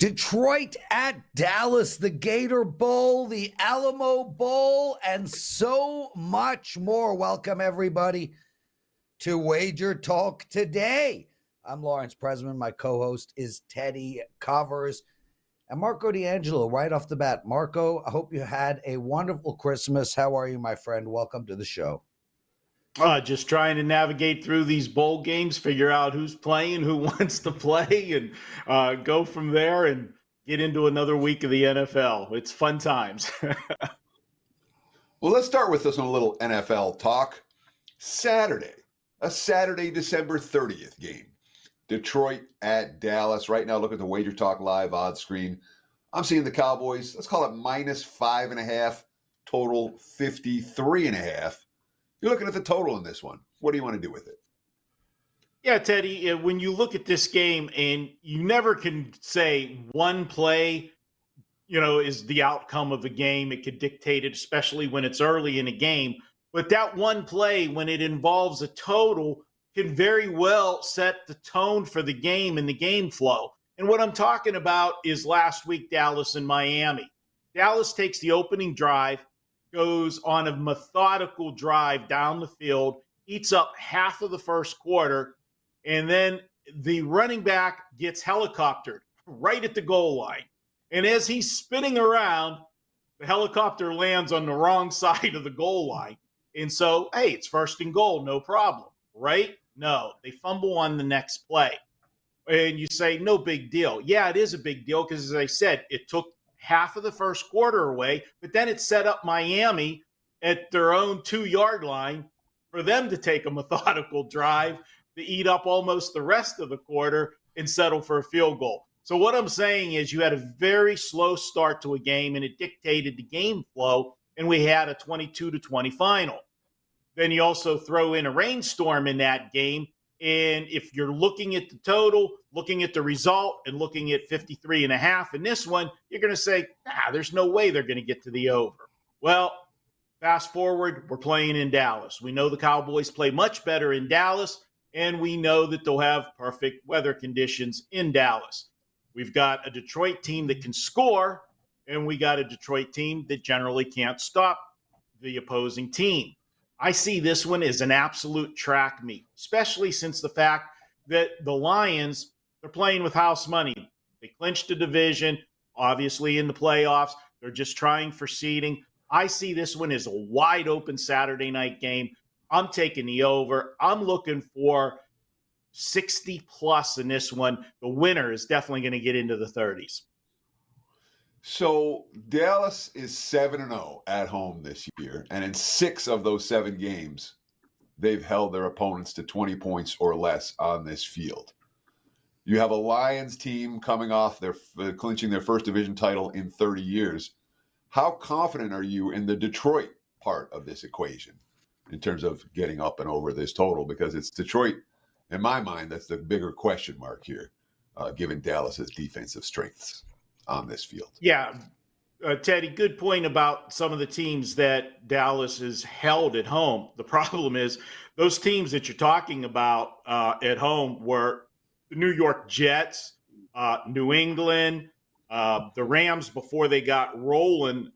Detroit at Dallas, the Gator Bowl, the Alamo Bowl, and so much more. Welcome, everybody, to Wager Talk Today. I'm Lawrence Presman. My co-host is Teddy Covers. And Marco D'Angelo, right off the bat. Marco, I hope you had a wonderful Christmas. How are you, my friend? Welcome to the show. Just trying to navigate through these bowl games, figure out who's playing, who wants to play, and go from there and get into another week of the NFL. It's fun times. Well, let's start with this one, a little NFL talk. A Saturday, December 30th game. Detroit at Dallas. Right now, look at the Wager Talk Live odds screen. I'm seeing the Cowboys, let's call it -5.5, total 53.5. You're looking at the total in this one. What do you want to do with it? Yeah, Teddy, when you look at this game, and you never can say one play, is the outcome of a game. It could dictate it, especially when it's early in a game. But that one play, when it involves a total, can very well set the tone for the game and the game flow. And what I'm talking about is last week, Dallas and Miami. Dallas takes the opening drive, goes on a methodical drive down the field, eats up half of the first quarter, and then the running back gets helicoptered right at the goal line. And as he's spinning around, the helicopter lands on the wrong side of the goal line. And so, hey, it's first and goal, no problem, right? No, they fumble on the next play. And you say, no big deal. Yeah, it is a big deal because, as I said, it took half of the first quarter away, but then it set up Miami at their own 2-yard line for them to take a methodical drive to eat up almost the rest of the quarter and settle for a field goal. So what I'm saying is you had a very slow start to a game, and it dictated the game flow, and we had a 22-20 final. Then you also throw in a rainstorm in that game, and if you're looking at the total, looking at the result, and looking at 53.5 in this one, you're going to say, there's no way they're going to get to the over. Well, fast forward, we're playing in Dallas. We know the Cowboys play much better in Dallas, and we know that they'll have perfect weather conditions in Dallas. We've got a Detroit team that can score, and we got a Detroit team that generally can't stop the opposing team. I see this one as an absolute track meet, especially since the fact that the Lions, they're playing with house money. They clinched a division, obviously in the playoffs. They're just trying for seeding. I see this one as a wide open Saturday night game. I'm taking the over. I'm looking for 60 plus in this one. The winner is definitely going to get into the 30s. So Dallas is 7-0 at home this year, and in 6 of those 7 games, they've held their opponents to 20 points or less on this field. You have a Lions team coming off their clinching their first division title in 30 years. How confident are you in the Detroit part of this equation in terms of getting up and over this total? Because it's Detroit, in my mind, that's the bigger question mark here, given Dallas's defensive strengths on this field. Yeah, Teddy, good point about some of the teams that Dallas has held at home. The problem is those teams that you're talking about at home were the New York Jets, New England, the Rams before they got rolling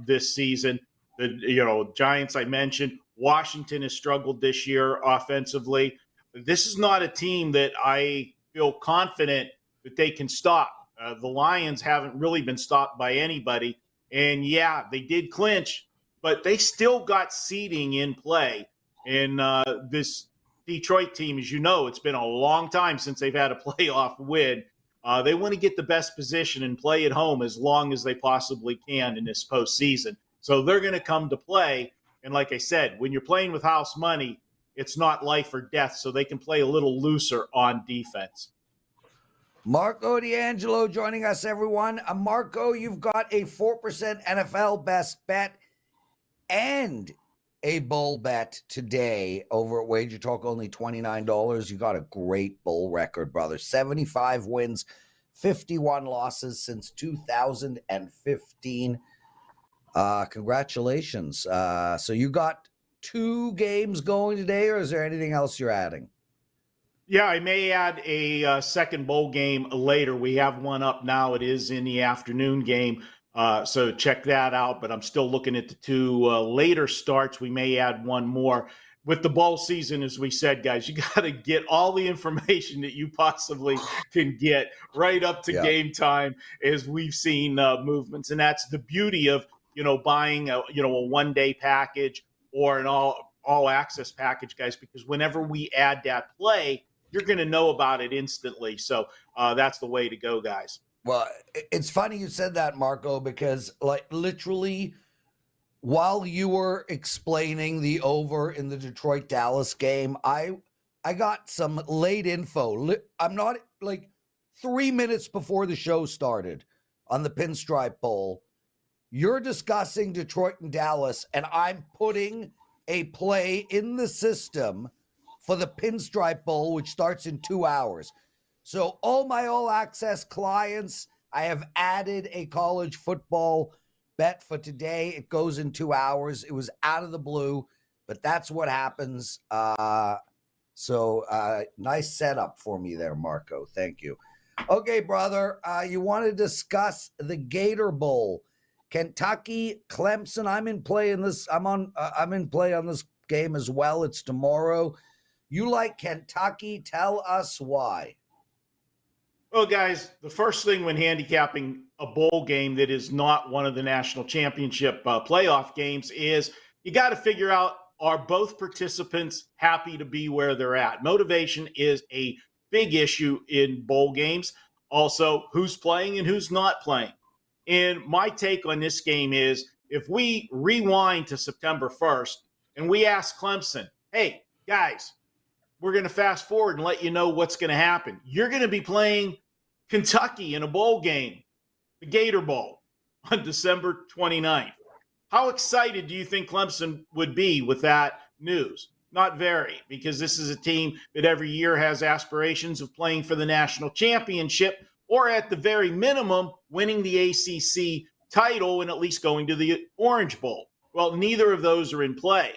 this season. The Giants I mentioned. Washington has struggled this year offensively. This is not a team that I feel confident that they can stop. The Lions haven't really been stopped by anybody. And, yeah, they did clinch, but they still got seeding in play. And this Detroit team, as you know, it's been a long time since they've had a playoff win. They want to get the best position and play at home as long as they possibly can in this postseason. So they're going to come to play. And like I said, when you're playing with house money, it's not life or death, so they can play a little looser on defense. Marco D'Angelo joining us, everyone. Marco, you've got a 4% NFL best bet and a bull bet today over at Wager Talk, only $29. You got a great bull record, brother. 75 wins, 51 losses since 2015. Congratulations. So you got 2 games going today, or is there anything else you're adding? Yeah, I may add a second bowl game later. We have one up now. It is in the afternoon game. So check that out. But I'm still looking at the two later starts. We may add one more. With the bowl season, as we said, guys, you got to get all the information that you possibly can get right up to game time, as we've seen movements. And that's the beauty of, buying a 1-day package or an all access package, guys, because whenever we add that play, you're going to know about it instantly. So that's the way to go, guys. Well, it's funny you said that, Marco, because like literally while you were explaining the over in the Detroit-Dallas game, I got some late info. I'm not like 3 minutes before the show started on the Pinstripe Bowl. You're discussing Detroit and Dallas, and I'm putting a play in the system for the Pinstripe Bowl, which starts in 2 hours. So all my all-access clients, I have added a college football bet for today. It goes in 2 hours. It was out of the blue, but that's what happens. So nice setup for me there, Marco. Thank you. Okay, brother, you want to discuss the Gator Bowl. Kentucky, Clemson. I'm in play in this. I'm in play on this game as well. It's tomorrow. You like Kentucky? Tell us why. Well, guys, the first thing when handicapping a bowl game that is not one of the national championship playoff games is you got to figure out, are both participants happy to be where they're at? Motivation is a big issue in bowl games. Also, who's playing and who's not playing. And my take on this game is, if we rewind to September 1st and we ask Clemson, hey, guys, we're going to fast forward and let you know what's going to happen. You're going to be playing Kentucky in a bowl game, the Gator Bowl, on December 29th. How excited do you think Clemson would be with that news? Not very, because this is a team that every year has aspirations of playing for the national championship, or at the very minimum, winning the ACC title and at least going to the Orange Bowl. Well, neither of those are in play.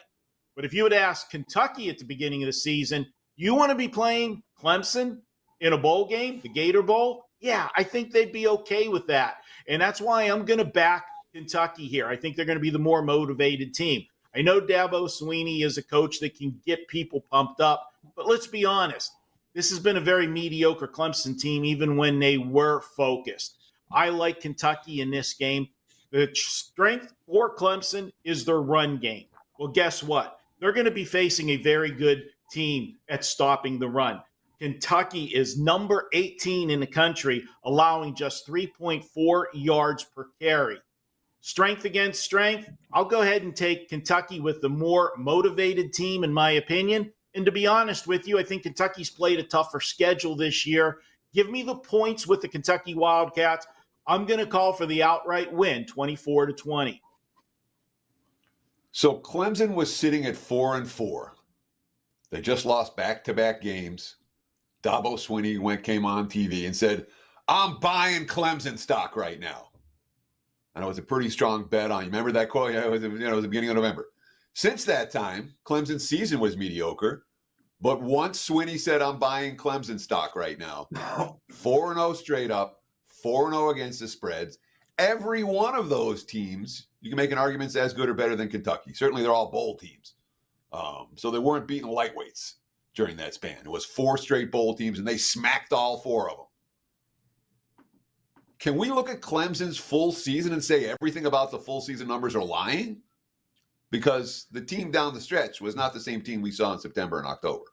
But if you would ask Kentucky at the beginning of the season, you want to be playing Clemson in a bowl game, the Gator Bowl? Yeah, I think they'd be okay with that. And that's why I'm going to back Kentucky here. I think they're going to be the more motivated team. I know Dabo Swinney is a coach that can get people pumped up, but let's be honest. This has been a very mediocre Clemson team, even when they were focused. I like Kentucky in this game. The strength for Clemson is their run game. Well, guess what? They're going to be facing a very good team at stopping the run. Kentucky is number 18 in the country, allowing just 3.4 yards per carry. Strength against strength, I'll go ahead and take Kentucky with the more motivated team, in my opinion. And to be honest with you, I think Kentucky's played a tougher schedule this year. Give me the points with the Kentucky Wildcats. I'm going to call for the outright win, 24-20. So Clemson was sitting at 4-4. They just lost back-to-back games. Dabo Swinney came on TV and said, I'm buying Clemson stock right now. And it was a pretty strong bet on you. Remember that quote? Yeah, it was the beginning of November. Since that time, Clemson's season was mediocre. But once Swinney said, I'm buying Clemson stock right now, 4-0 straight up, 4-0 against the spreads. Every one of those teams, you can make an argument is as good or better than Kentucky. Certainly they're all bowl teams. So they weren't beating lightweights during that span. It was 4 straight bowl teams, and they smacked all 4 of them. Can we look at Clemson's full season and say everything about the full season numbers are lying? Because the team down the stretch was not the same team we saw in September and October.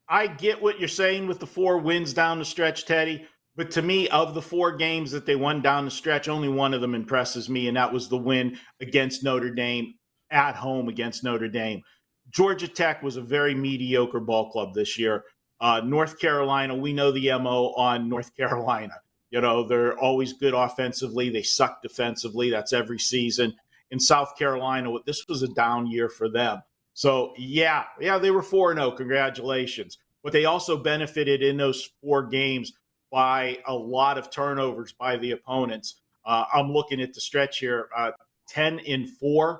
I get what you're saying with the 4 wins down the stretch, Teddy. But to me, of the 4 games that they won down the stretch, only one of them impresses me, and that was the win against Notre Dame, at home against Notre Dame. Georgia Tech was a very mediocre ball club this year. North Carolina, we know the MO on North Carolina. They're always good offensively. They suck defensively. That's every season. In South Carolina, this was a down year for them. So, yeah, they were 4-0. Congratulations. But they also benefited in those 4 games by a lot of turnovers by the opponents. I'm looking at the stretch here, 10-4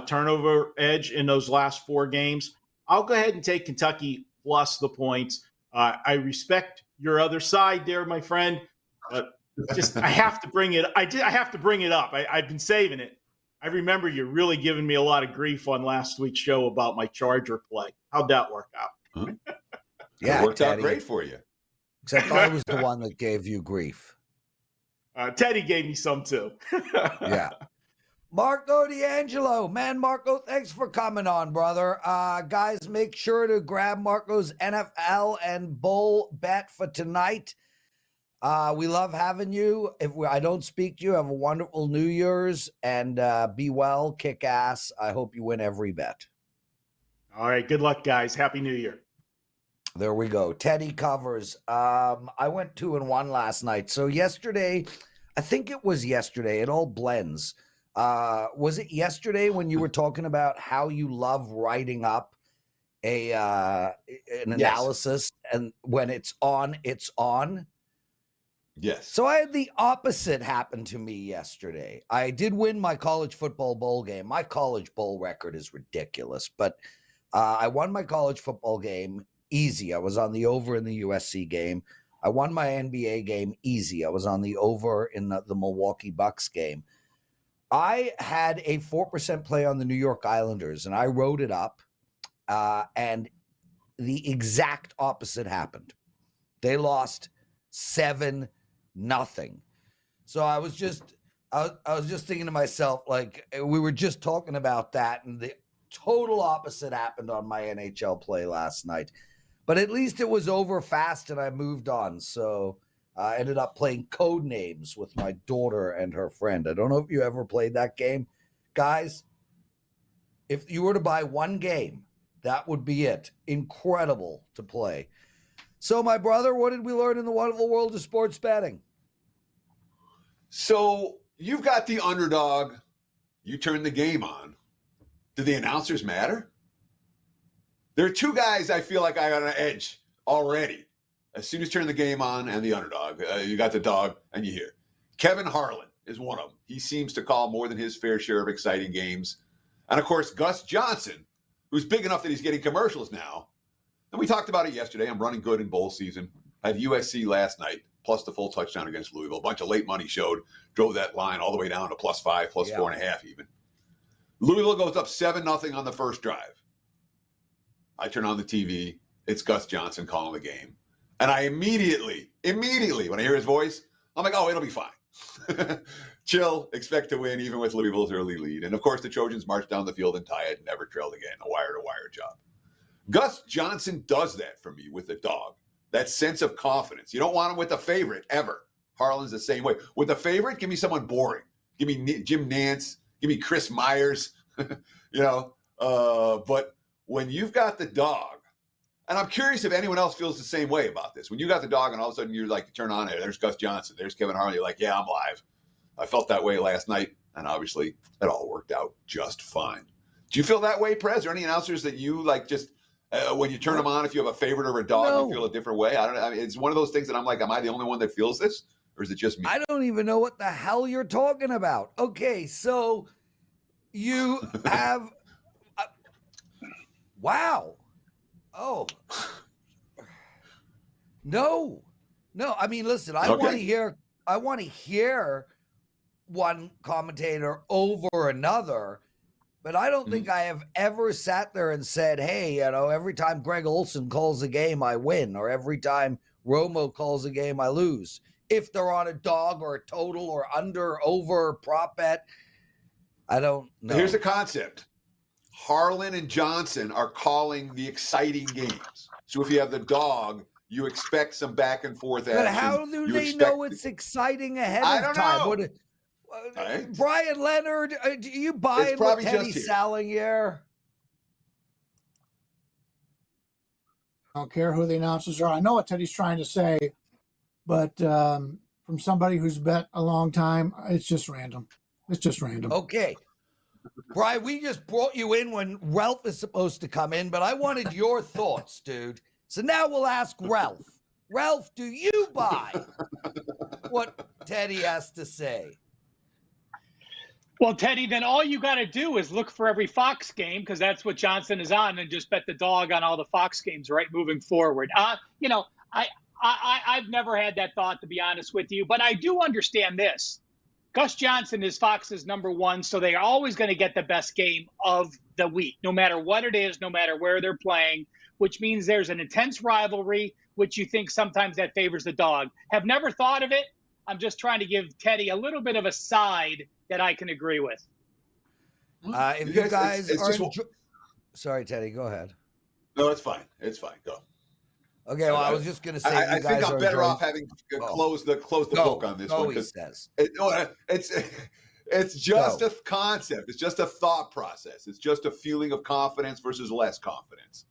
turnover edge in those last 4 games. I'll go ahead and take Kentucky plus the points. I respect your other side there, my friend, but I have to bring it. I have to bring it up. I've been saving it. I remember you really giving me a lot of grief on last week's show about my Charger play. How'd that work out? Huh? Yeah, it worked Teddy. out great for you. Except I was the one that gave you grief. Teddy gave me some too. Yeah. Marco D'Angelo. Man, Marco, thanks for coming on, brother. Guys, make sure to grab Marco's NFL and Bowl bet for tonight. We love having you. I don't speak to you, have a wonderful New Year's, and be well, kick ass. I hope you win every bet. All right. Good luck, guys. Happy New Year. There we go. Teddy covers. I went 2-1 last night. So yesterday, I think it was yesterday. It all blends. Was it yesterday when you were talking about how you love writing up an analysis, and when it's on, it's on? Yes. So I had the opposite happen to me yesterday. I did win my college football bowl game. My college bowl record is ridiculous, but I won my college football game easy. I was on the over in the USC game. I won my NBA game easy. I was on the over in the Milwaukee Bucks game. I had a 4% play on the New York Islanders, and I wrote it up, and the exact opposite happened. They lost 7-0. So I was just thinking to myself, like, we were just talking about that, and the total opposite happened on my NHL play last night. But at least it was over fast, and I moved on. So I ended up playing code names with my daughter and her friend. I don't know if you ever played that game. Guys, if you were to buy one game, that would be it. Incredible to play. So, my brother, what did we learn in the wonderful world of sports betting? So you've got the underdog. You turn the game on. Do the announcers matter? There are two guys I feel like I got an edge already. As soon as you turn the game on and the underdog, you got the dog and you hear. Kevin Harlan is one of them. He seems to call more than his fair share of exciting games. And, of course, Gus Johnson, who's big enough that he's getting commercials now. And we talked about it yesterday. I'm running good in bowl season. I had USC last night, plus the full touchdown against Louisville. A bunch of late money showed, drove that line all the way down to +5, +4.5 even. Louisville goes up 7-0 on the first drive. I turn on the TV. It's Gus Johnson calling the game. And I immediately, when I hear his voice, I'm like, oh, it'll be fine. Chill, expect to win, even with Louisville's early lead. And, of course, the Trojans march down the field and tie it and never trailed again. A wire-to-wire job. Gus Johnson does that for me with the dog. That sense of confidence. You don't want him with a favorite, ever. Harlan's the same way. With a favorite, give me someone boring. Give me Jim Nantz. Give me Chris Myers. But when you've got the dog, and I'm curious if anyone else feels the same way about this. When you got the dog and all of a sudden you're like, turn on it, there's Gus Johnson, there's Kevin Harlan. You're like, yeah, I'm live. I felt that way last night, and obviously it all worked out just fine. Do you feel that way, Prez? Are there any announcers that you like just when you turn them on, if you have a favorite or a dog, you feel a different way? I don't know. I mean, it's one of those things that I'm like, am I the only one that feels this? Or is it just me? I don't even know what the hell you're talking about. Okay, so you have... wow. Oh. No. I mean, listen, I want to hear one commentator over another, but I don't think I have ever sat there and said, hey, every time Greg Olson calls a game, I win, or every time Romo calls a game, I lose. If they're on a dog or a total or under, over, prop bet, I don't know. Here's a concept. Harlan and Johnson are calling the exciting games. So if you have the dog, you expect some back and forth action. But how do they know it's exciting ahead of time? Know. Right. Brian Leonard, do you buy what Teddy's selling here? I don't care who the announcers are. I know what Teddy's trying to say, but from somebody who's bet a long time, it's just random. It's just random. Okay. Brian, we just brought you in when Ralph is supposed to come in, but I wanted your thoughts, dude. So now we'll ask Ralph. Ralph, do you buy what Teddy has to say? Well, Teddy, then all you got to do is look for every Fox game because that's what Johnson is on, and just bet the dog on all the Fox games, right, moving forward. I've never had that thought, to be honest with you, but I do understand this. Gus Johnson is Fox's number one, so they are always going to get the best game of the week, no matter what it is, no matter where they're playing, which means there's an intense rivalry, which you think sometimes that favors the dog. Have never thought of it. I'm just trying to give Teddy a little bit of a side that I can agree with. If you guys are sorry, Teddy, go ahead. No, it's fine. It's fine. Go. Okay, well, I was just going to say, I think I'm better off having closed the book on this one. He says. It's just a concept. It's just a thought process. It's just a feeling of confidence versus less confidence.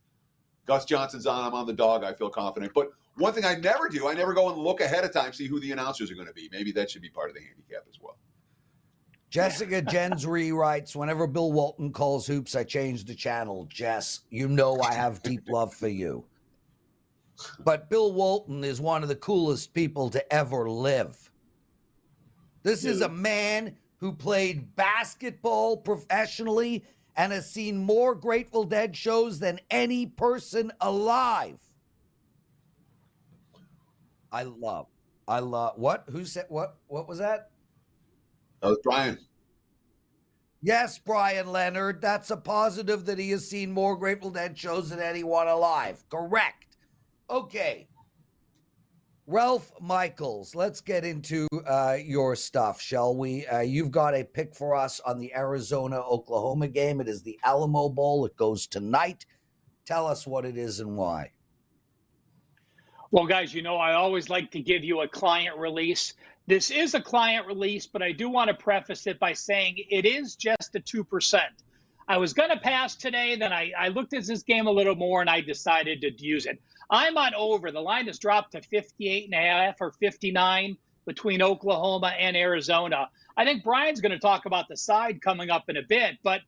Gus Johnson's on. I'm on the dog. I feel confident. But one thing I never do, I never go and look ahead of time, see who the announcers are going to be. Maybe that should be part of the handicap as well. Jessica Jensree writes, whenever Bill Walton calls hoops, I change the channel. Jess, you know I have deep love for you. But Bill Walton is one of the coolest people to ever live. This is a man who played basketball professionally and has seen more Grateful Dead shows than any person alive. I love. What? Who said what? What was that? That was Bryan. Yes, Bryan Leonard. That's a positive that he has seen more Grateful Dead shows than anyone alive. Correct. Okay. Ralph Michaels, let's get into your stuff, shall we? You've got a pick for us on the Arizona-Oklahoma game. It is the Alamo Bowl. It goes tonight. Tell us what it is and why. Well, guys, you know I always like to give you a client release. This is a client release, but I do want to preface it by saying it is just a 2%. I was going to pass today, then I looked at this game a little more, and I decided to use it. I'm on over. The line has dropped to 58.5 or 59 between Oklahoma and Arizona. I think Brian's going to talk about the side coming up in a bit, but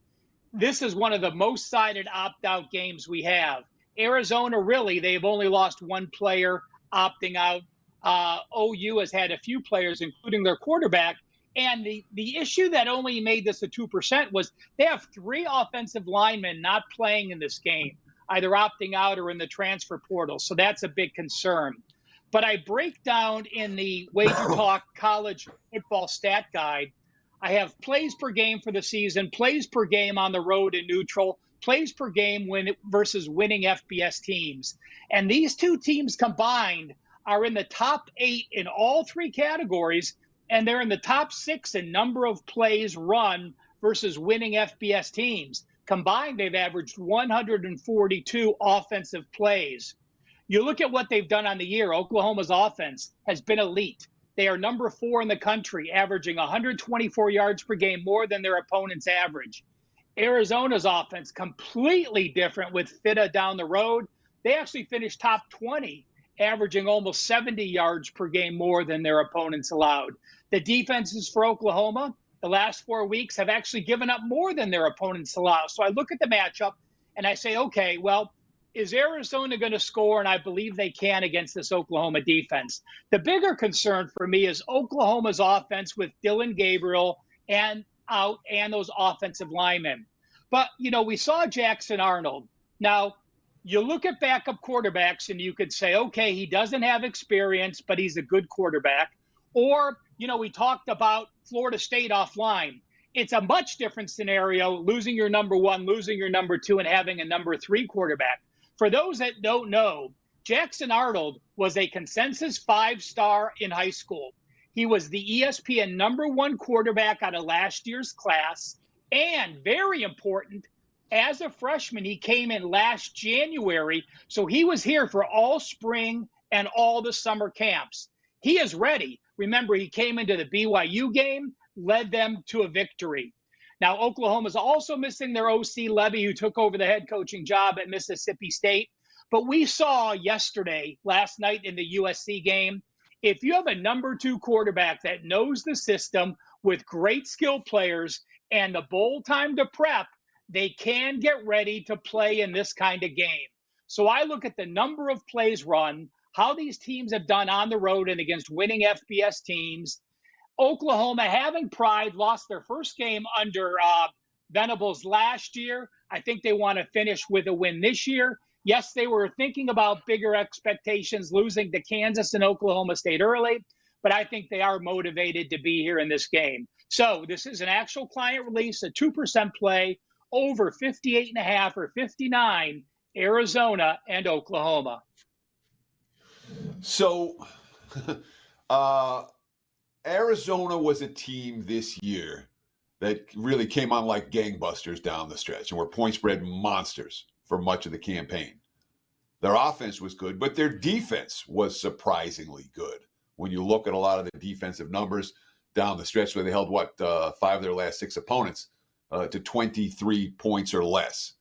this is one of the most sided opt-out games we have. Arizona, really, they've only lost one player opting out. OU has had a few players, including their quarterback. And the issue that only made this a 2% was they have 3 offensive linemen not playing in this game, either opting out or in the transfer portal. So that's a big concern. But I break down in the WagerTalk College Football Stat Guide. I have plays per game for the season, plays per game on the road and neutral, plays per game versus winning FBS teams. And these two teams combined are in the top 8 in all 3 categories, and they're in the top 6 in number of plays run versus winning FBS teams. Combined, they've averaged 142 offensive plays. You look at what they've done on the year. Oklahoma's offense has been elite. They are number 4 in the country, averaging 124 yards per game, more than their opponent's average. Arizona's offense, completely different with Fitta down the road. They actually finished top 20, averaging almost 70 yards per game more than their opponents allowed. The defenses for Oklahoma, the last 4 weeks, have actually given up more than their opponents allow. So I look at the matchup and I say, okay, well, is Arizona going to score? And I believe they can against this Oklahoma defense. The bigger concern for me is Oklahoma's offense with Dylan Gabriel and those offensive linemen. But, you know, we saw Jackson Arnold. Now, you look at backup quarterbacks and you could say, okay, he doesn't have experience, but he's a good quarterback. Or, you know, we talked about Florida State offline. It's a much different scenario, losing your number 1, losing your number 2, and having a number 3 quarterback. For those that don't know, Jackson Arnold was a consensus 5-star in high school. He was the ESPN number 1 quarterback out of last year's class. And very important, as a freshman, he came in last January. So he was here for all spring and all the summer camps. He is ready. Remember, he came into the BYU game, led them to a victory. Now, Oklahoma's also missing their OC Levy, who took over the head coaching job at Mississippi State. But we saw last night in the USC game, if you have a number 2 quarterback that knows the system with great skill players and the bowl time to prep, they can get ready to play in this kind of game. So I look at the number of plays run, how these teams have done on the road and against winning FBS teams. Oklahoma, having pride, lost their first game under Venables last year. I think they want to finish with a win this year. Yes, they were thinking about bigger expectations, losing to Kansas and Oklahoma State early, but I think they are motivated to be here in this game. So this is an actual client release, a 2% play, over 58.5 or 59, Arizona and Oklahoma. So Arizona was a team this year that really came on like gangbusters down the stretch and were point spread monsters for much of the campaign. Their offense was good, but their defense was surprisingly good. When you look at a lot of the defensive numbers down the stretch, where they held, 5 of their last 6 opponents to 23 points or less.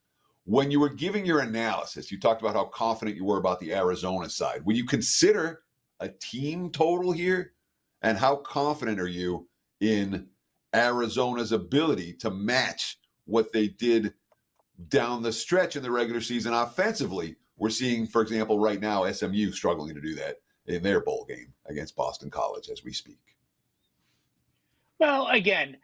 When you were giving your analysis, you talked about how confident you were about the Arizona side. When you consider a team total here, and how confident are you in Arizona's ability to match what they did down the stretch in the regular season offensively? We're seeing, for example, right now, SMU struggling to do that in their bowl game against Boston College as we speak. Well, again,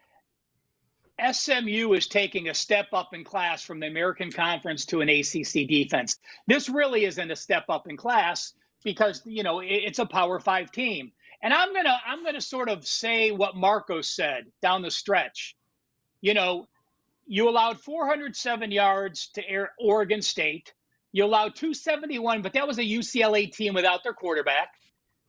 SMU is taking a step up in class from the American Conference to an ACC defense. This really isn't a step up in class because, it's a Power 5 team. And I'm gonna sort of say what Marco said down the stretch. You allowed 407 yards to Oregon State. You allowed 271, but that was a UCLA team without their quarterback.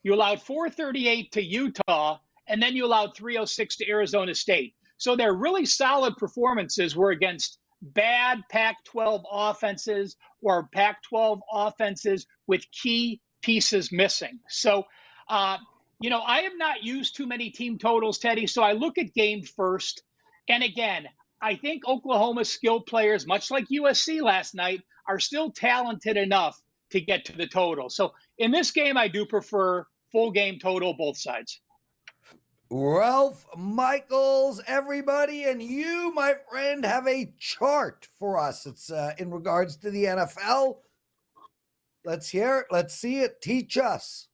You allowed 438 to Utah, and then you allowed 306 to Arizona State. So their really solid performances were against bad Pac-12 offenses or Pac-12 offenses with key pieces missing. So, I have not used too many team totals, Teddy, so I look at game first. And again, I think Oklahoma's skilled players, much like USC last night, are still talented enough to get to the total. So in this game, I do prefer full game total, both sides. Ralph Michaels, everybody, and you, my friend, have a chart for us. It's in regards to the NFL. Let's hear it. Let's see it. Teach us.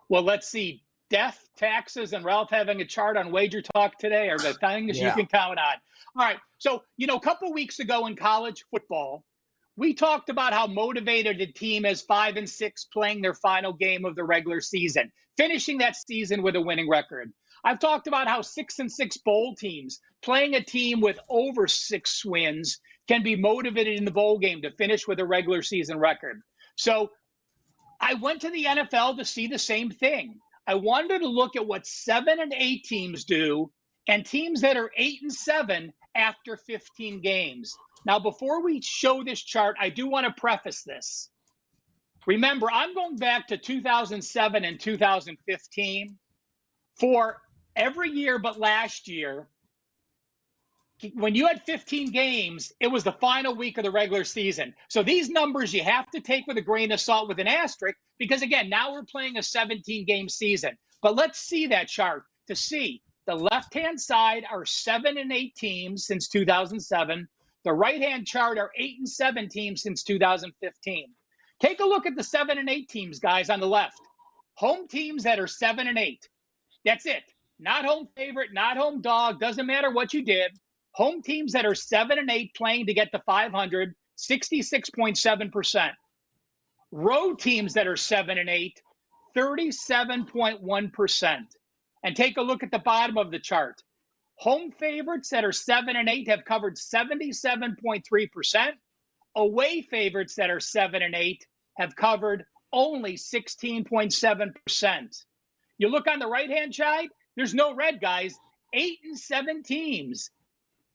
Well, let's see. Death, taxes, and Ralph having a chart on WagerTalk Today are the things you can count on. All right. So, a couple weeks ago in college football, we talked about how motivated a team is 5-6 playing their final game of the regular season, finishing that season with a winning record. I've talked about how 6-6 bowl teams playing a team with over 6 wins can be motivated in the bowl game to finish with a regular season record. So I went to the NFL to see the same thing. I wanted to look at what 7 and 8 teams do and teams that are 8-7 after 15 games. Now, before we show this chart, I do want to preface this. Remember, I'm going back to 2007 and 2015 for every year but last year. When you had 15 games, it was the final week of the regular season. So these numbers you have to take with a grain of salt with an asterisk because, again, now we're playing a 17-game season. But let's see that chart to see. The left-hand side are 7 and 8 teams since 2007. The right-hand chart are 8 and 7 teams since 2015. Take a look at the 7 and 8 teams, guys, on the left. Home teams that are 7 and 8. That's it. Not home favorite, not home dog. Doesn't matter what you did. Home teams that are 7 and 8 playing to get to 500, 66.7%. Road teams that are 7 and 8, 37.1%. And take a look at the bottom of the chart. Home favorites that are 7 and 8 have covered 77.3%. Away favorites that are 7 and 8 have covered only 16.7%. You look on the right-hand side, there's no red, guys. 8 and 7 teams.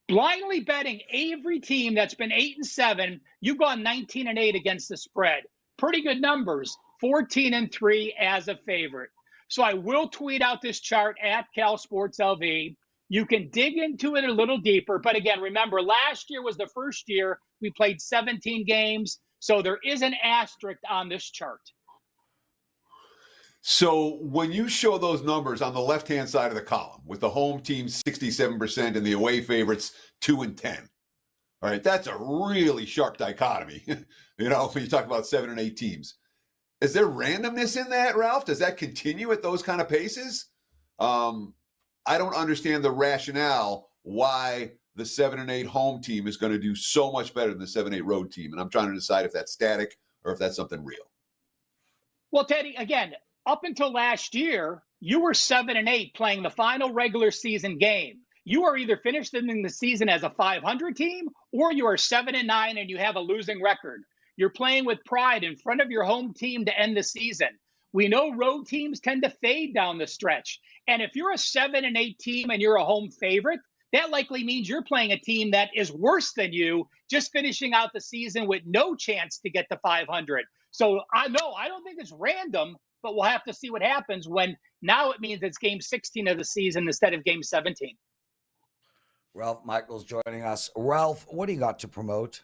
Blindly betting every team that's been 8 and 7, you've gone 19 and 8 against the spread. Pretty good numbers. 14 and 3 as a favorite. So I will tweet out this chart at CalSportsLV. You can dig into it a little deeper. But again, remember, last year was the first year we played 17 games. So there is an asterisk on this chart. So when you show those numbers on the left-hand side of the column with the home team 67% and the away favorites 2 and 10, all right, that's a really sharp dichotomy, when you talk about 7 and 8 teams. Is there randomness in that, Ralph? Does that continue at those kind of paces? I don't understand the rationale why the 7-8 home team is going to do so much better than the 7-8 road team. And I'm trying to decide if that's static or if that's something real. Well, Teddy, again, up until last year, you were 7-8 playing the final regular season game. You are either finished in the season as a 500 team or you are 7-9 and you have a losing record. You're playing with pride in front of your home team to end the season. We know road teams tend to fade down the stretch. And if you're a 7-8 team and you're a home favorite, that likely means you're playing a team that is worse than you, just finishing out the season with no chance to get to 500. So I don't think it's random, but we'll have to see what happens when now it means it's game 16 of the season instead of game 17. Ralph Michaels joining us. Ralph, what do you got to promote?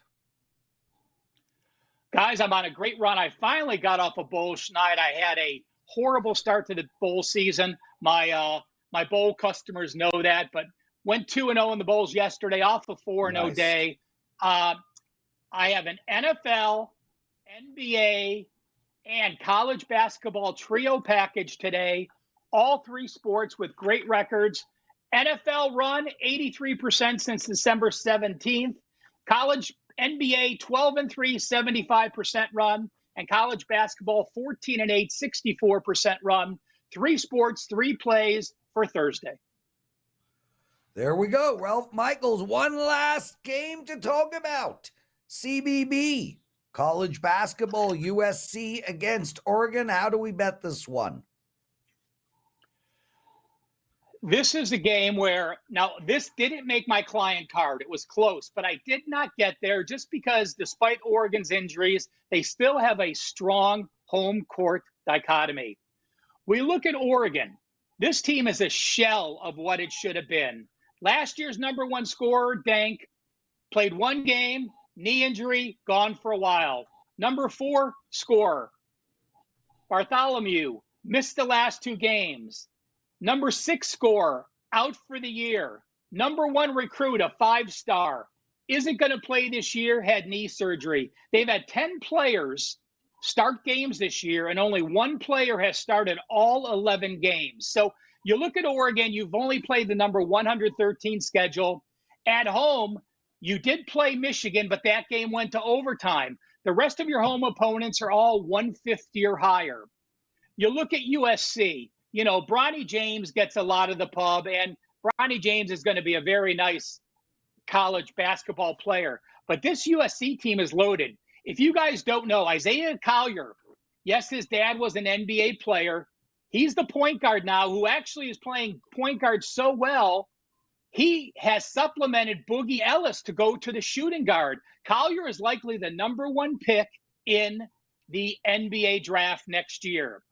Guys, I'm on a great run. I finally got off a bowl schneid. I had a horrible start to the bowl season. My bowl customers know that, but went 2-0 in the bowls yesterday, off a 4-0 day. I have an NFL, NBA, and college basketball trio package today. All three sports with great records. NFL run 83% since December 17th. College NBA 12-3, 75% run, and college basketball 14-8, 64% run. Three sports, three plays for Thursday. There we go. Ralph Michaels, one last game to talk about. CBB, college basketball, USC against Oregon. How do we bet this one? This is a game where, now this didn't make my client card. It was close, but I did not get there just because despite Oregon's injuries, they still have a strong home court dichotomy. We look at Oregon. This team is a shell of what it should have been. Last year's number one scorer, Dank, played one game, knee injury, gone for a while. Number 4 scorer, Bartholomew, missed the last 2 games. Number 6 scorer, out for the year. Number 1 recruit, a 5-star, isn't going to play this year, had knee surgery. They've had 10 players start games this year, and only 1 player has started all 11 games. So you look at Oregon, you've only played the number 113 schedule. At home, you did play Michigan, but that game went to overtime. The rest of your home opponents are all 150 or higher. You look at USC. You know, Bronny James gets a lot of the pub, and Bronny James is going to be a very nice college basketball player. But this USC team is loaded. If you guys don't know, Isaiah Collier, yes, his dad was an NBA player. He's the point guard now who actually is playing point guard so well, he has supplemented Boogie Ellis to go to the shooting guard. Collier is likely the number 1 pick in the NBA draft next year.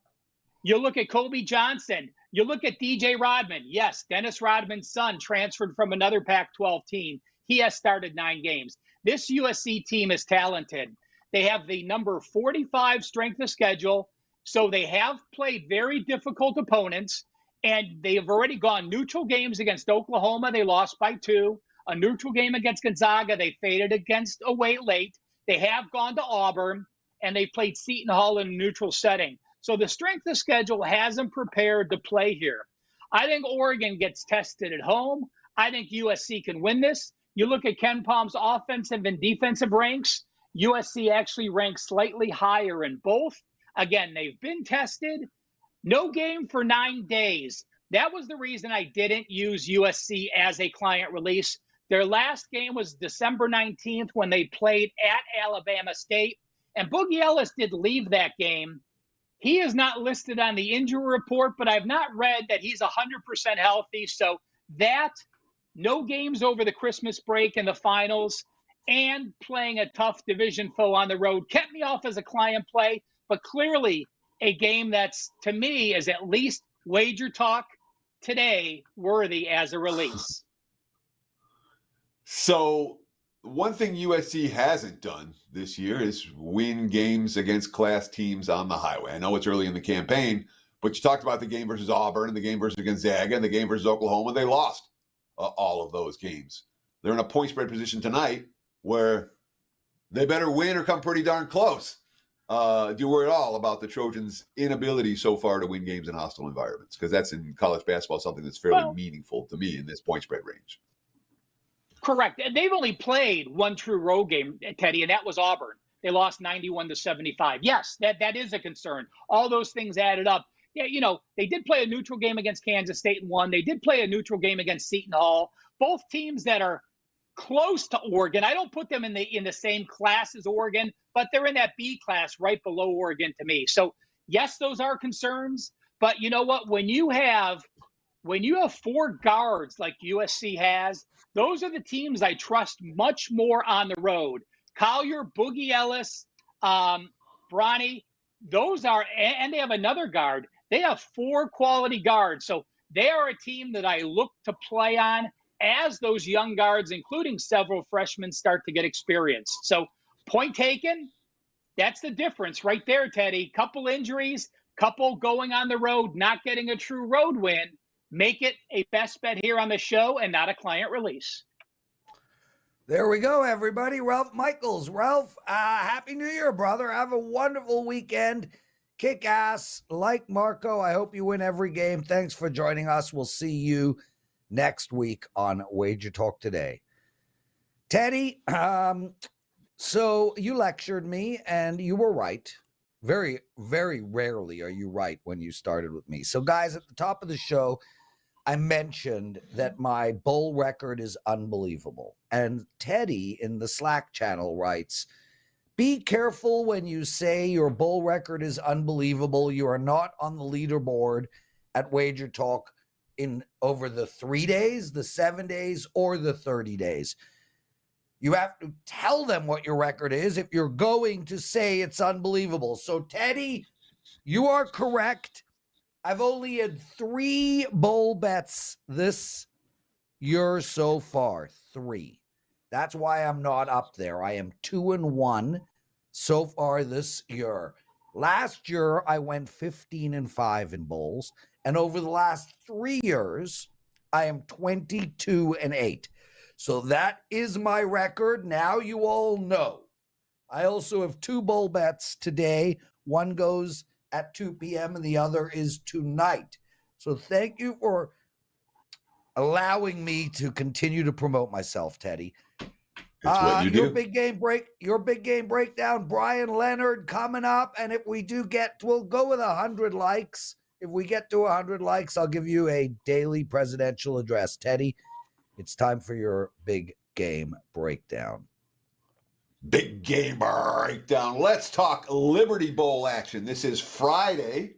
You look at Kobe Johnson. You look at DJ Rodman. Yes, Dennis Rodman's son transferred from another Pac-12 team. He has started 9 games. This USC team is talented. They have the number 45 strength of schedule, so they have played very difficult opponents, and they have already gone neutral games against Oklahoma. They lost by 2. A neutral game against Gonzaga. They faded against away late. They have gone to Auburn, and they played Seton Hall in a neutral setting. So the strength of schedule has them prepared to play here. I think Oregon gets tested at home. I think USC can win this. You look at Ken Palm's offensive and defensive ranks. USC actually ranks slightly higher in both. Again, they've been tested. No game for 9 days. That was the reason I didn't use USC as a client release. Their last game was December 19th when they played at Alabama State. And Boogie Ellis did leave that game. He is not listed on the injury report, but I've not read that he's 100% healthy. So that, no games over the Christmas break and the finals, and playing a tough division foe on the road kept me off as a client play, but clearly a game that's, to me, is at least WagerTalk Today worthy as a release. So one thing USC hasn't done this year is win games against class teams on the highway. I know it's early in the campaign, but you talked about the game versus Auburn and the game versus Gonzaga and the game versus Oklahoma. They lost all of those games. They're in a point spread position tonight where they better win or come pretty darn close. do you worry at all about the Trojans' inability so far to win games in hostile environments? Because that's in college basketball something that's fairly meaningful to me in this point spread range. Correct. And they've only played one true road game, Teddy, and that was Auburn. They lost 91-75. Yes, that is a concern. All those things added up. Yeah, they did play a neutral game against Kansas State and won. They did play a neutral game against Seton Hall. Both teams that are close to Oregon. I don't put them in the same class as Oregon, but they're in that B class right below Oregon to me. So yes, those are concerns. But you know what? When you have 4 guards like USC has, those are the teams I trust much more on the road. Collier, Boogie Ellis, Bronny, those are, and they have another guard. They have 4 quality guards. So they are a team that I look to play on as those young guards, including several freshmen, start to get experience. So point taken, that's the difference right there, Teddy. Couple injuries, couple going on the road, not getting a true road win. Make it a best bet here on the show and not a client release. There we go, everybody. Ralph Michaels. Ralph, Happy New Year, brother. Have a wonderful weekend. Kick ass. Like Marco, I hope you win every game. Thanks for joining us. We'll see you next week on Wager Talk Today. Teddy, so you lectured me, and you were right. Very, very rarely are you right when you started with me. So, guys, at the top of the show, I mentioned that my bowl record is unbelievable. And Teddy in the Slack channel writes, be careful when you say your bowl record is unbelievable. You are not on the leaderboard at Wager Talk in over the 3 days, the 7 days, or the 30 days. You have to tell them what your record is if you're going to say it's unbelievable. So, Teddy, you are correct. I've only had 3 bowl bets this year so far. 3. That's why I'm not up there. I am 2-1 so far this year. Last year, I went 15-5 in bowls. And over the last 3 years, I am 22-8. So that is my record. Now you all know. I also have 2 bowl bets today. One goes at 2 p.m. and the other is tonight. So thank you for allowing me to continue to promote myself, Teddy. That's what you do. Your big game breakdown, Bryan Leonard coming up. And if we do we'll go with 100 likes. If we get to 100 likes, I'll give you a daily presidential address. Teddy, it's time for your big game breakdown. Big game breakdown. Let's talk Liberty Bowl action. This is Friday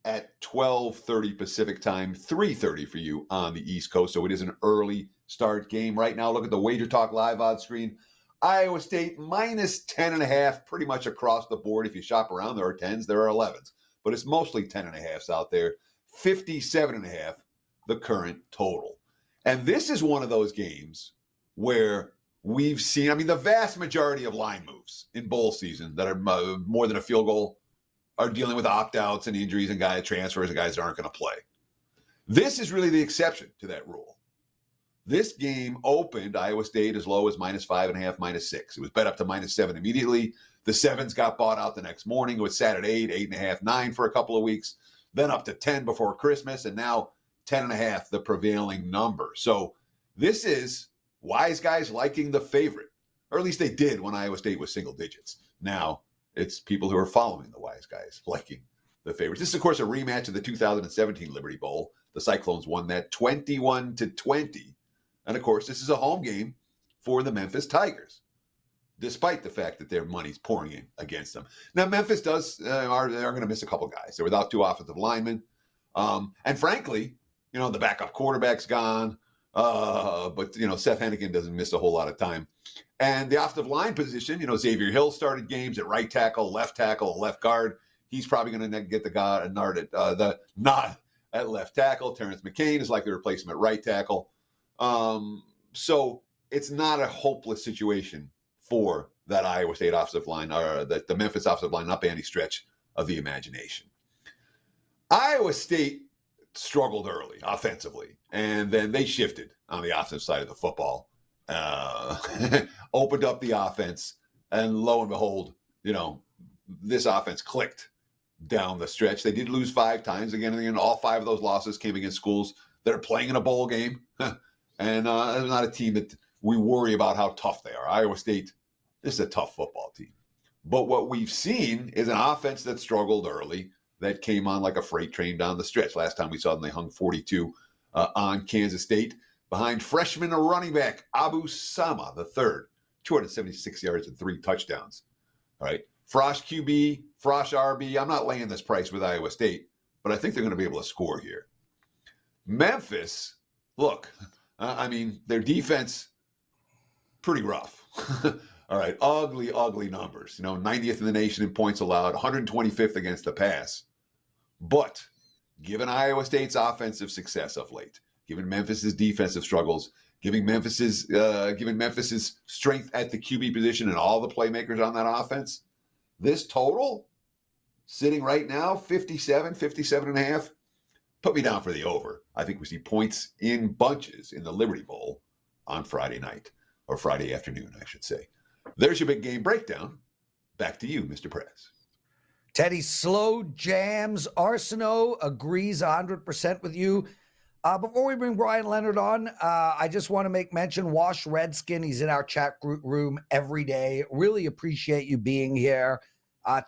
at 12:30 Pacific time, 3:30 for you on the East Coast. So it is an early start game right now. Look at the Wager Talk live odds screen. Iowa State minus 10.5 pretty much across the board. If you shop around, there are 10s, there are 11s. But it's mostly 10.5s out there. 57.5 the current total. And this is one of those games where we've seen, the vast majority of line moves in bowl season that are more than a field goal are dealing with opt-outs and injuries and guy transfers and guys that aren't going to play. This is really the exception to that rule. This game opened Iowa State as low as minus 5.5, minus 6. It was bet up to minus 7 immediately. The 7s got bought out the next morning. It was sat at 8, 8.5, 9 for a couple of weeks, then up to 10 before Christmas, and now 10.5, the prevailing number. So this is wise guys liking the favorite, or at least they did when Iowa State was single digits. Now it's people who are following the wise guys liking the favorites. This is, of course, a rematch of the 2017 Liberty Bowl. The Cyclones won that 21-20. And, of course, this is a home game for the Memphis Tigers, despite the fact that their money's pouring in against them. Now, Memphis are going to miss a couple guys. They're without 2 offensive linemen. And frankly, the backup quarterback's gone. But Seth Hennigan doesn't miss a whole lot of time. And the offensive line position, Xavier Hill started games at right tackle, left guard. He's probably going to get the nod at left tackle. Terrence McCain is likely to replace him at right tackle. So it's not a hopeless situation for that Iowa State offensive line, or the Memphis offensive line, not by any stretch of the imagination. Iowa State struggled early offensively, and then they shifted on the offensive side of the football, opened up the offense, and lo and behold, this offense clicked down the stretch. They did lose 5 times. Again, all 5 of those losses came against schools that are playing in a bowl game. And it's not a team that we worry about how tough they are. Iowa State, this is a tough football team. But what we've seen is an offense that struggled early, that came on like a freight train down the stretch. Last time we saw them, they hung 42 on Kansas State behind freshman running back Abu Sama III, 276 yards and 3 touchdowns. All right. Frosh QB, Frosh RB. I'm not laying this price with Iowa State, but I think they're going to be able to score here. Memphis, look, I mean, their defense, pretty rough. All right. Ugly, ugly numbers. 90th in the nation in points allowed, 125th against the pass. But given Iowa State's offensive success of late, given Memphis's defensive struggles, given Memphis's strength at the QB position and all the playmakers on that offense, this total sitting right now, 57 and a half, put me down for the over. I think we see points in bunches in the Liberty Bowl on Friday night, or Friday afternoon, I should say. There's your big game breakdown. Back to you, Mr. Prez. Teddy slow jams. Arsenault agrees 100% with you. Before we bring Bryan Leonard on, I just want to make mention, Wash Redskin. He's in our chat group room every day. Really appreciate you being here.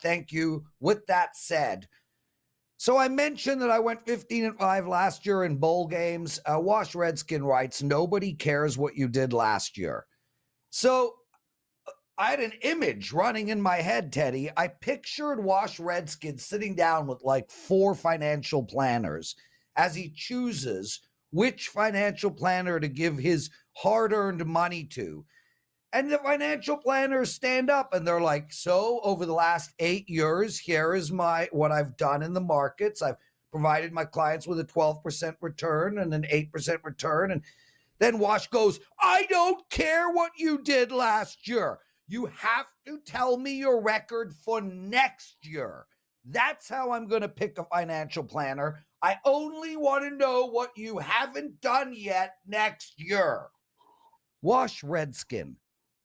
Thank you. With that said, so I mentioned that I went 15-5 last year in bowl games. Wash Redskin writes, nobody cares what you did last year. So I had an image running in my head, Teddy. I pictured Wash Redskin sitting down with like 4 financial planners as he chooses which financial planner to give his hard-earned money to. And the financial planners stand up and they're like, so over the last 8 years, here is what I've done in the markets. I've provided my clients with a 12% return and an 8% return. And then Wash goes, I don't care what you did last year. You have to tell me your record for next year. That's how I'm going to pick a financial planner. I only want to know what you haven't done yet next year. Wash Redskin.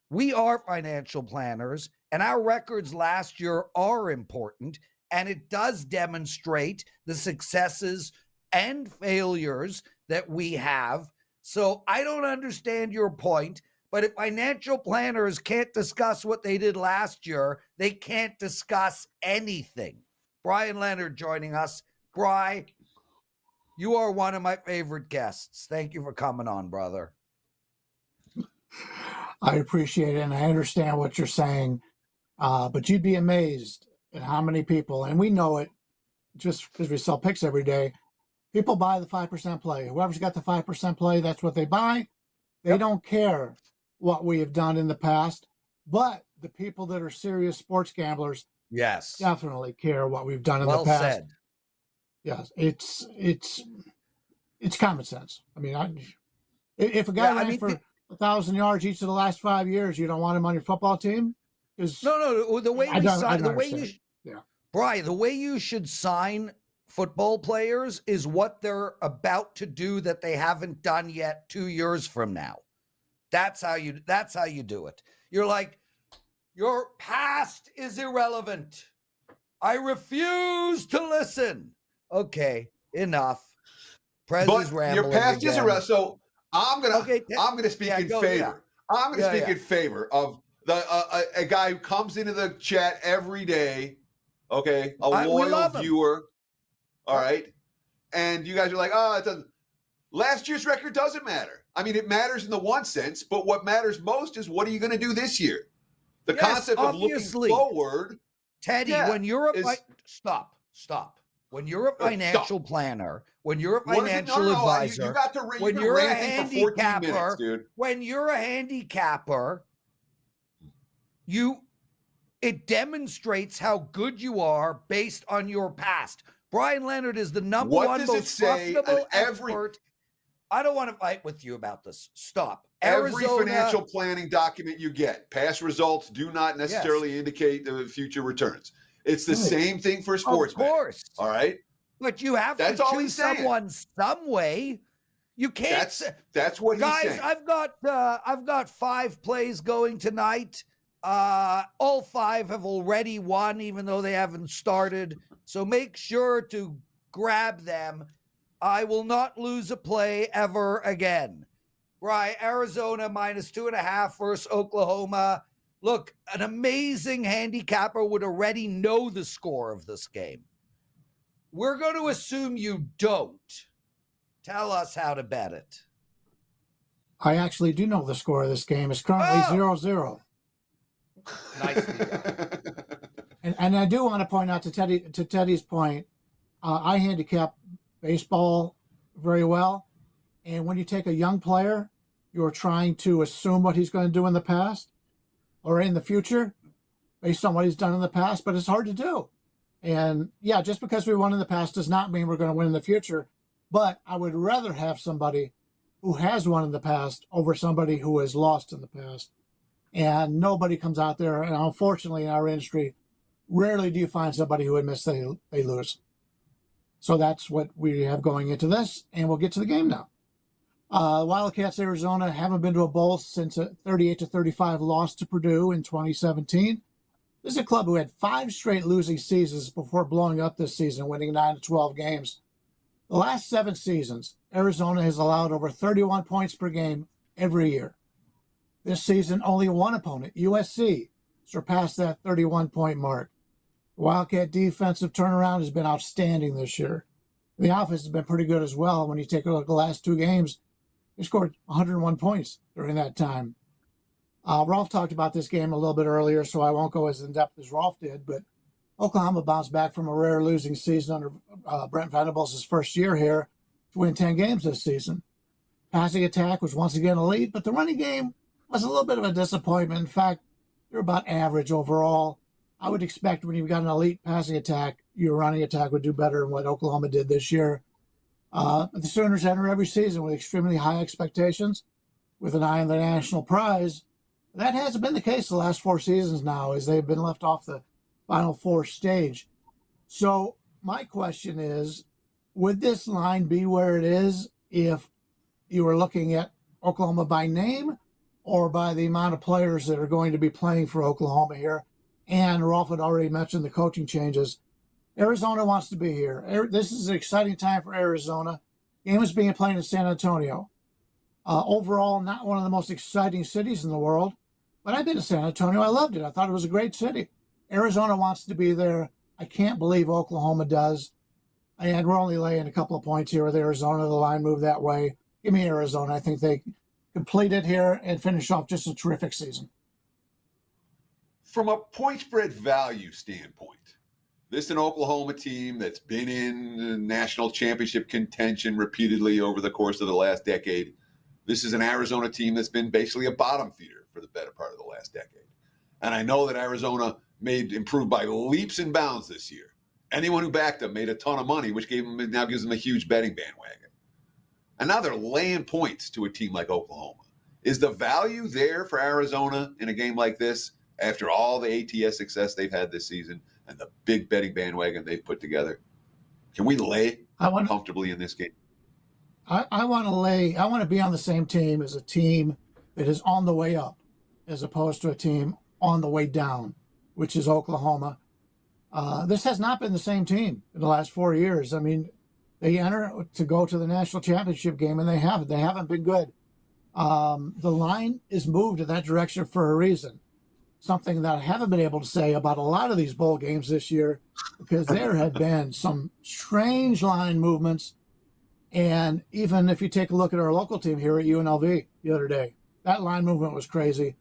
We are financial planners, and our records last year are important, and it does demonstrate the successes and failures that we have. So I don't understand your point, but if financial planners can't discuss what they did last year, they can't discuss anything. Bryan Leonard joining us. Bri, you are one of my favorite guests. Thank you for coming on, brother. I appreciate it, and I understand what you're saying, but you'd be amazed at how many people, and we know it just because we sell picks every day, people buy the 5% play. Whoever's got the 5% play, that's what they buy. They don't care what we have done in the past, but the people that are serious sports gamblers definitely care what we've done in the past. Said. Yes, it's common sense. I mean, if a guy ran for 1,000 yards each of the last 5 years, you don't want him on your football team? No. The way Brian, the way you should sign football players is what they're about to do that they haven't done yet 2 years from now. That's how you do it. You're like, your past is irrelevant. I refuse to listen. Okay, enough. Prez is rambling. Your past again. is irrelevant. So I'm gonna speak in favor. Yeah. I'm gonna speak in favor of a guy who comes into the chat every day. Okay, a loyal viewer. All right, and you guys are like, oh, it doesn't. Last year's record doesn't matter. I mean, it matters in the one sense, but what matters most is what are you going to do this year? The concept of looking forward. Teddy, when you're stop. When you're a financial planner, when you're a financial advisor, when you're a handicapper, when you're a handicapper, it demonstrates how good you are based on your past. Bryan Leonard is the number one most profitable expert. I don't want to fight with you about this. Stop. Every financial planning document you get, past results do not necessarily indicate the future returns. It's the same thing for sports. Of course. All right. But you have to choose someone some way. You can't. That's what he's saying. Guys, I've got 5 plays going tonight. All all 5 have already won, even though they haven't started. So make sure to grab them. I will not lose a play ever again. Right, Arizona -2.5 versus Oklahoma. Look, an amazing handicapper would already know the score of this game. We're going to assume you don't. Tell us how to bet it. I actually do know the score of this game. It's currently 0-0. Nicely done. And I do want to point out to Teddy's point, I handicap baseball very well. And when you take a young player, you're trying to assume what he's going to do in the past or in the future based on what he's done in the past, but it's hard to do. And yeah, just because we won in the past does not mean we're going to win in the future. But I would rather have somebody who has won in the past over somebody who has lost in the past. And nobody comes out there, and unfortunately in our industry, rarely do you find somebody who admits they lose. So that's what we have going into this, and we'll get to the game now. Wildcats Arizona haven't been to a bowl since a 38-35 loss to Purdue in 2017. This is a club who had 5 straight losing seasons before blowing up this season, winning 9-12 games. The last 7 seasons, Arizona has allowed over 31 points per game every year. This season, only one opponent, USC, surpassed that 31-point mark. The Wildcat defensive turnaround has been outstanding this year. The offense has been pretty good as well. When you take a look at the last 2 games, they scored 101 points during that time. Rolf talked about this game a little bit earlier, so I won't go as in-depth as Rolf did, but Oklahoma bounced back from a rare losing season under Brent Venables' first year here to win 10 games this season. Passing attack was once again elite, but the running game was a little bit of a disappointment. In fact, they're about average overall. I would expect when you've got an elite passing attack, your running attack would do better than what Oklahoma did this year. The Sooners enter every season with extremely high expectations, with an eye on the national prize. That hasn't been the case the last 4 seasons now, as they've been left off the Final Four stage. So my question is, would this line be where it is if you were looking at Oklahoma by name or by the amount of players that are going to be playing for Oklahoma here? And Rolf had already mentioned the coaching changes. Arizona wants to be here. This is an exciting time for Arizona. Game is being played in San Antonio. Overall, not one of the most exciting cities in the world, but I've been to San Antonio. I loved it. I thought it was a great city. Arizona wants to be there. I can't believe Oklahoma does. And we're only laying a couple of points here with Arizona. The line moved that way. Give me Arizona. I think they complete it here and finish off just a terrific season. From a point spread value standpoint, this is an Oklahoma team that's been in national championship contention repeatedly over the course of the last decade. This is an Arizona team that's been basically a bottom feeder for the better part of the last decade. And I know that Arizona improved by leaps and bounds this year. Anyone who backed them made a ton of money, which now gives them a huge betting bandwagon. And now they're laying points to a team like Oklahoma. Is the value there for Arizona in a game like this after all the ATS success they've had this season and the big betting bandwagon they've put together? Can we lay comfortably in this game? I want to be on the same team as a team that is on the way up, as opposed to a team on the way down, which is Oklahoma. This has not been the same team in the last 4 years. I mean, they enter to go to the national championship game, and they haven't. They haven't been good. The line is moved in that direction for a reason. Something that I haven't been able to say about a lot of these bowl games this year, because there had been some strange line movements. And even if you take a look at our local team here at UNLV the other day, that line movement was crazy.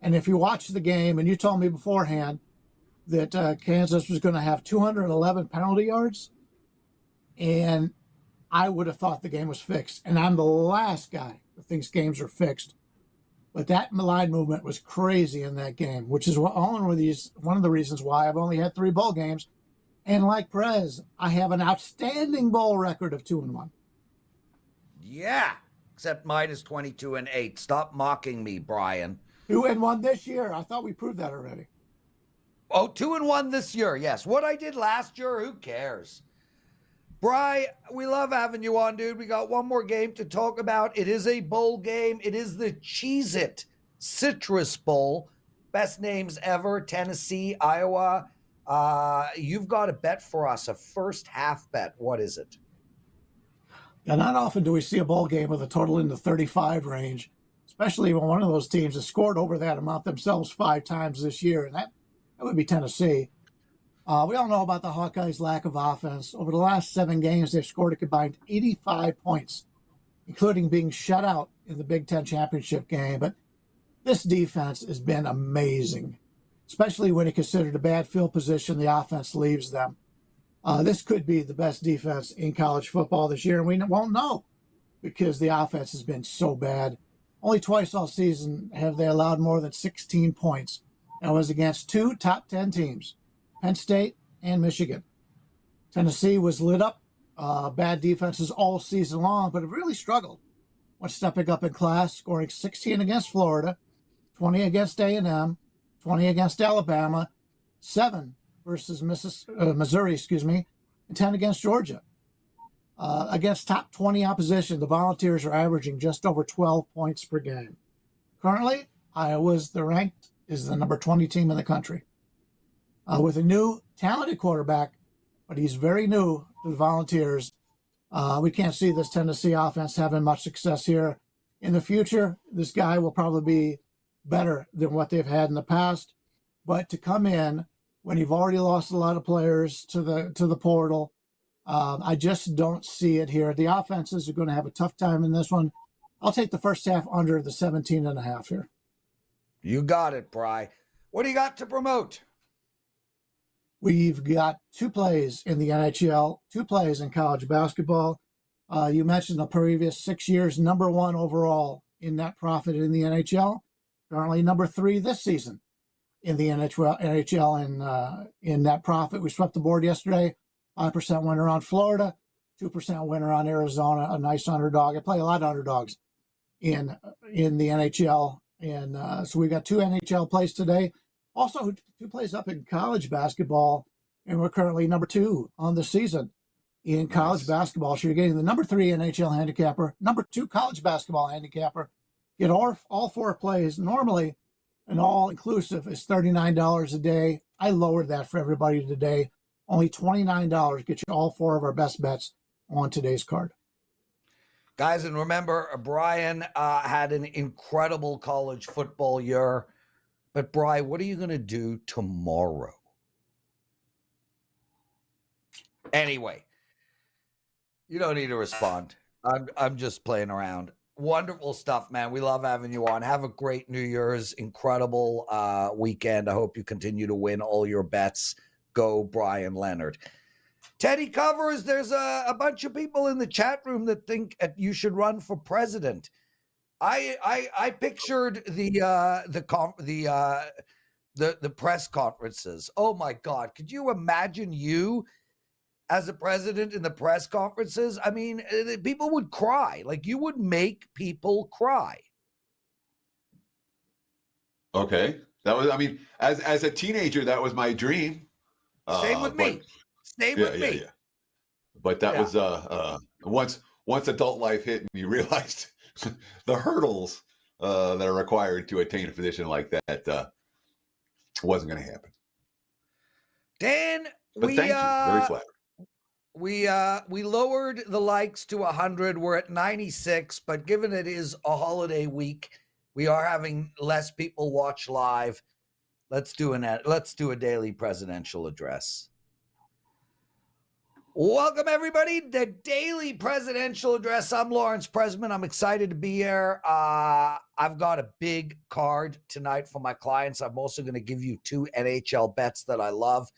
And if you watch the game and you told me beforehand that Kansas was going to have 211 penalty yards, and I would have thought the game was fixed. And I'm the last guy that thinks games are fixed. But that line movement was crazy in that game, which is one of the reasons why I've only had 3 bowl games. And like Prez, I have an outstanding bowl record of 2-1. Yeah, except minus 22-8. Stop mocking me, Bryan. 2-1 this year. I thought we proved that already. Oh, 2-1 this year. Yes. What I did last year, who cares? Bri, we love having you on, dude. We got one more game to talk about. It is a bowl game. It is the Cheez-It Citrus Bowl. best names ever, Tennessee, Iowa. You've got a bet for us, a first half bet. What is it? And not often do we see a ball game with a total in the 35 range, especially when one of those teams has scored over that amount themselves 5 times this year, and that would be Tennessee. We all know about the Hawkeyes' lack of offense. Over the last 7 games, they've scored a combined 85 points, including being shut out in the Big Ten championship game. But this defense has been amazing, especially when you consider the bad field position the offense leaves them. This could be the best defense in college football this year, and we won't know because the offense has been so bad. Only twice all season have they allowed more than 16 points, and it was against 2 top 10 teams, Penn State and Michigan. Tennessee was lit up, bad defenses all season long, but have really struggled when stepping up in class, scoring 16 against Florida, 20 against A&M, 20 against Alabama, 7 versus Missouri, and 10 against Georgia. Against top 20 opposition, the Volunteers are averaging just over 12 points per game. Currently, Iowa's is the number 20 team in the country. With a new, talented quarterback, but he's very new to the Volunteers. We can't see this Tennessee offense having much success here. In the future, this guy will probably be better than what they've had in the past. But to come in when you've already lost a lot of players to the portal, I just don't see it here. The offenses are going to have a tough time in this one. I'll take the first half under the 17.5 here. You got it, Bry. What do you got to promote? We've got 2 plays in the NHL, 2 plays in college basketball. You mentioned the previous 6 years, number 1 overall in net profit in the NHL. Currently number 3 this season in the NHL in net profit. We swept the board yesterday. 5% winner on Florida, 2% winner on Arizona, a nice underdog. I play a lot of underdogs in the NHL. And so we got 2 NHL plays today. Also, 2 plays up in college basketball, and we're currently number 2 on the season in college basketball. So you're getting the number 3 NHL handicapper, number 2 college basketball handicapper. Get all 4 plays. Normally, an all-inclusive is $39 a day. I lowered that for everybody today. Only $29 get you all 4 of our best bets on today's card. Guys, and remember, Bryan had an incredible college football year. But, Bry, what are you going to do tomorrow? Anyway, you don't need to respond. I'm just playing around. Wonderful stuff, man. We love having you on. Have a great New Year's. Incredible weekend. I hope you continue to win all your bets. Go, Bryan Leonard. Teddy Covers, there's a bunch of people in the chat room that think you should run for president. I pictured the press conferences. Oh my God. Could you imagine you as a president in the press conferences? I mean, people would cry. Like, you would make people cry. Okay. That was, I mean, as a teenager, that was my dream. Same with me. Same with me. Yeah. But that was once adult life hit and you realized the hurdles that are required to attain a position like that wasn't going to happen. Dan, but thank you. Very flattered. We lowered the likes to 100. We're at 96, but given it is a holiday week, we are having less people watch live. Let's do a daily presidential address. Welcome, everybody, to the Daily Presidential Address. I'm Lawrence Presman. I'm excited to be here. I've got a big card tonight for my clients. I'm also going to give you 2 NHL bets that I love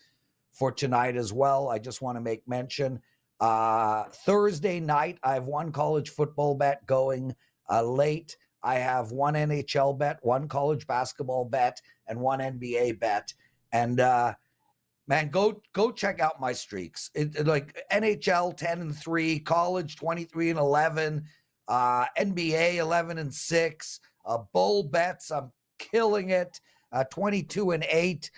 for tonight as well. I just want to make mention. Thursday night, I have 1 college football bet going late. I have 1 NHL bet, 1 college basketball bet, and 1 NBA bet. And man, go check out my streaks. Like NHL 10-3, college 23-11, NBA 11-6, bowl bets. I'm killing it. 22-8,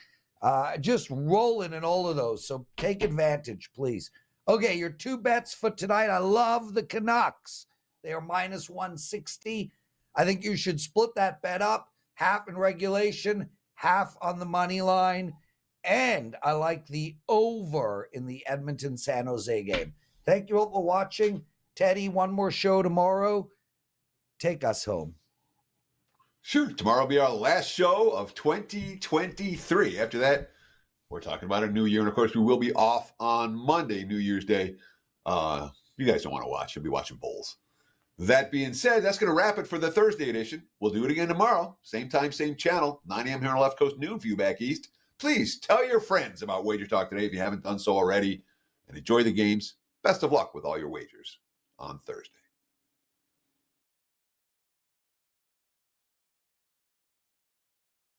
just rolling in all of those. So take advantage, please. Okay, your 2 bets for tonight. I love the Canucks. They are minus 160. I think you should split that bet up, half in regulation, half on the money line. And I like the over in the Edmonton San Jose game. Thank you all for watching. Teddy, one more show tomorrow. Take us home. Sure. Tomorrow will be our last show of 2023. After that, we're talking about a new year. And of course, we will be off on Monday, New Year's Day. You guys don't want to watch. You'll be watching bowls. That being said, that's going to wrap it for the Thursday edition. We'll do it again tomorrow. Same time, same channel. 9 a.m. here on the left coast, noon for you back east. Please tell your friends about Wager Talk Today if you haven't done so already. And enjoy the games. Best of luck with all your wagers on Thursday.